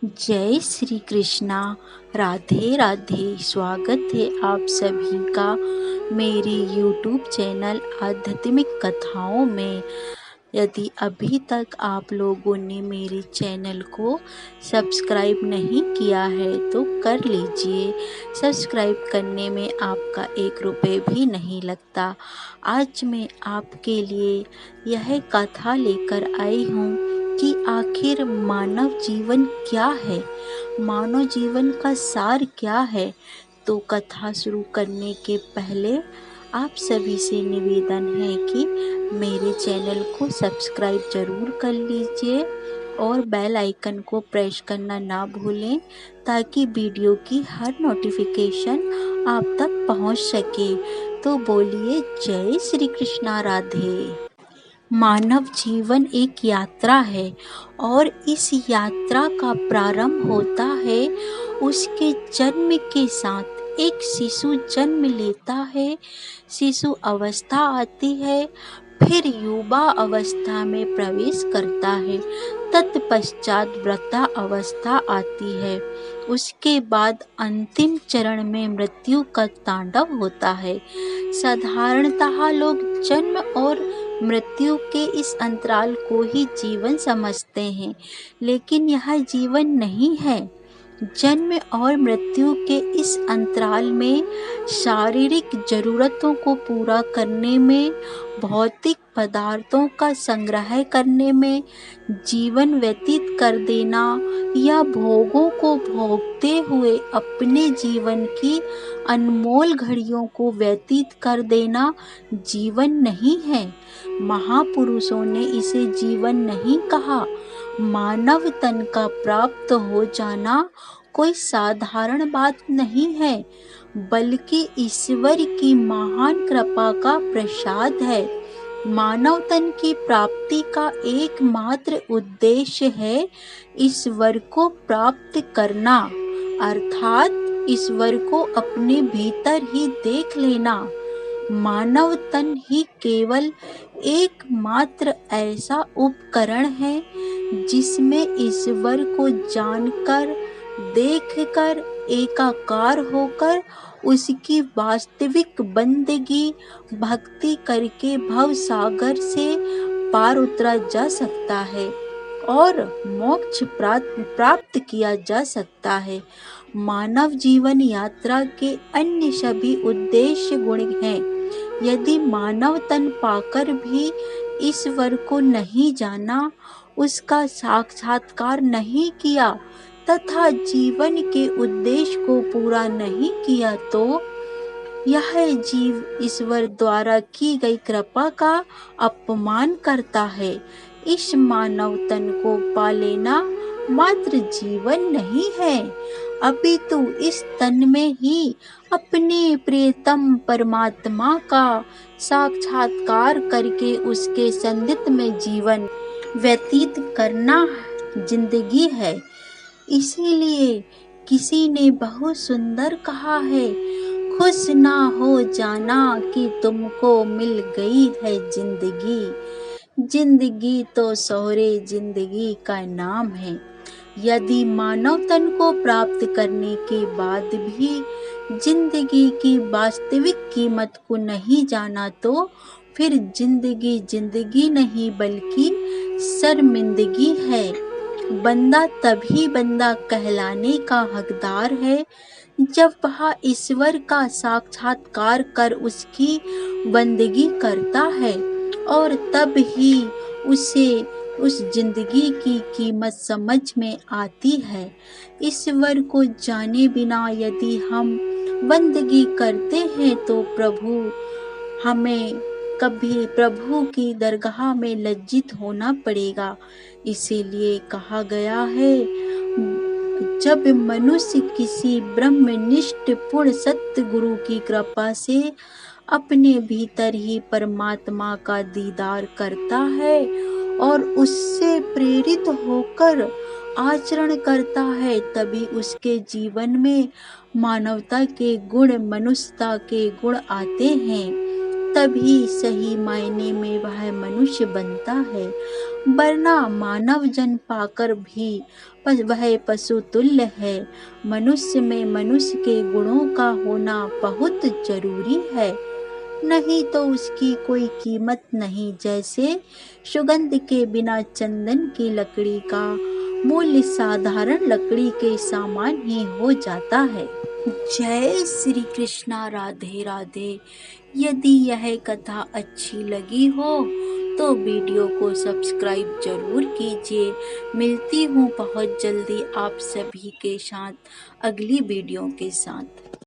जय श्री कृष्णा। राधे राधे। स्वागत है आप सभी का मेरे YouTube चैनल आध्यात्मिक कथाओं में। यदि अभी तक आप लोगों ने मेरे चैनल को सब्सक्राइब नहीं किया है तो कर लीजिए। सब्सक्राइब करने में आपका 1 रुपये भी नहीं लगता। आज मैं आपके लिए यह कथा लेकर आई हूँ कि आखिर मानव जीवन क्या है, मानव जीवन का सार क्या है। तो कथा शुरू करने के पहले आप सभी से निवेदन है कि मेरे चैनल को सब्सक्राइब जरूर कर लीजिए और बेल आइकन को प्रेस करना ना भूलें ताकि वीडियो की हर नोटिफिकेशन आप तक पहुंच सके। तो बोलिए जय श्री कृष्णा। राधे। मानव जीवन एक यात्रा है और इस यात्रा का प्रारंभ होता है उसके जन्म के साथ। एक शिशु जन्म लेता है, शिशु अवस्था आती है, फिर युवा अवस्था में प्रवेश करता है, तत्पश्चात वृद्धा अवस्था आती है, उसके बाद अंतिम चरण में मृत्यु का तांडव होता है। साधारणतः लोग जन्म और मृत्यु के इस अंतराल को ही जीवन समझते हैं, लेकिन यह जीवन नहीं है। जन्म और मृत्यु के इस अंतराल में शारीरिक जरूरतों को पूरा करने में, भौतिक पदार्थों का संग्रह करने में जीवन व्यतीत कर देना या भोगों को भोगते हुए अपने जीवन की अनमोल घड़ियों को व्यतीत कर देना जीवन नहीं है। महापुरुषों ने इसे जीवन नहीं कहा। मानव तन का प्राप्त हो जाना कोई साधारण बात नहीं है, बल्कि ईश्वर की महान कृपा का प्रसाद है। मानव तन की प्राप्ति का एकमात्र उद्देश्य है ईश्वर को प्राप्त करना, अर्थात ईश्वर को अपने भीतर ही देख लेना। मानव तन ही केवल एकमात्र ऐसा उपकरण है जिसमें ईश्वर को जानकर, देखकर, एकाकार होकर उसकी वास्तविक बंदगी भक्ति करके भव सागर से पार उतरा जा सकता है और मोक्ष प्राप्त किया जा सकता है। मानव जीवन यात्रा के अन्य सभी उद्देश्य गुण हैं। यदि मानव तन पाकर भी ईश्वर को नहीं जाना, उसका साक्षात्कार नहीं किया तथा जीवन के उद्देश्य को पूरा नहीं किया तो यह जीव ईश्वर द्वारा की गई कृपा का अपमान करता है। इस मानव तन को पा लेना मात्र जीवन नहीं है, अपितु इस तन में ही अपने प्रियतम परमात्मा का साक्षात्कार करके उसके सानिध्य में जीवन व्यतीत करना जिंदगी है। इसीलिए किसी ने बहुत सुंदर कहा है, खुश ना हो जाना कि तुमको मिल गई है जिंदगी, जिंदगी तो सोहरे जिंदगी का नाम है। यदि मानव तन को प्राप्त करने के बाद भी जिंदगी की वास्तविक कीमत को नहीं जाना तो फिर जिंदगी जिंदगी नहीं बल्कि शर्मिंदगी है। बंदा तभी बंदा कहलाने का हकदार है जब वह ईश्वर का साक्षात्कार कर उसकी बंदगी करता है और तब ही उसे उस जिंदगी की कीमत समझ में आती है। ईश्वर को जाने बिना यदि हम बंदगी करते हैं तो हमें कभी प्रभु की दरगाह में लज्जित होना पड़ेगा। इसीलिए कहा गया है, जब मनुष्य किसी ब्रह्मनिष्ठ पूर्ण सत्य गुरु की कृपा से अपने भीतर ही परमात्मा का दीदार करता है और उससे प्रेरित होकर आचरण करता है, तभी उसके जीवन में मानवता के गुण, मनुष्यता के गुण आते हैं। तभी सही मायने में वह मनुष्य बनता है, वरना मानव जन्म पाकर भी वह पशु तुल्य है। मनुष्य में मनुष्य के गुणों का होना बहुत जरूरी है, नहीं तो उसकी कोई कीमत नहीं। जैसे सुगंध के बिना चंदन की लकड़ी का मूल्य साधारण लकड़ी के समान ही हो जाता है। जय श्री कृष्णा, राधे राधे। यदि यह कथा अच्छी लगी हो तो वीडियो को सब्सक्राइब जरूर कीजिए। मिलती हूँ बहुत जल्दी आप सभी के साथ अगली वीडियो के साथ।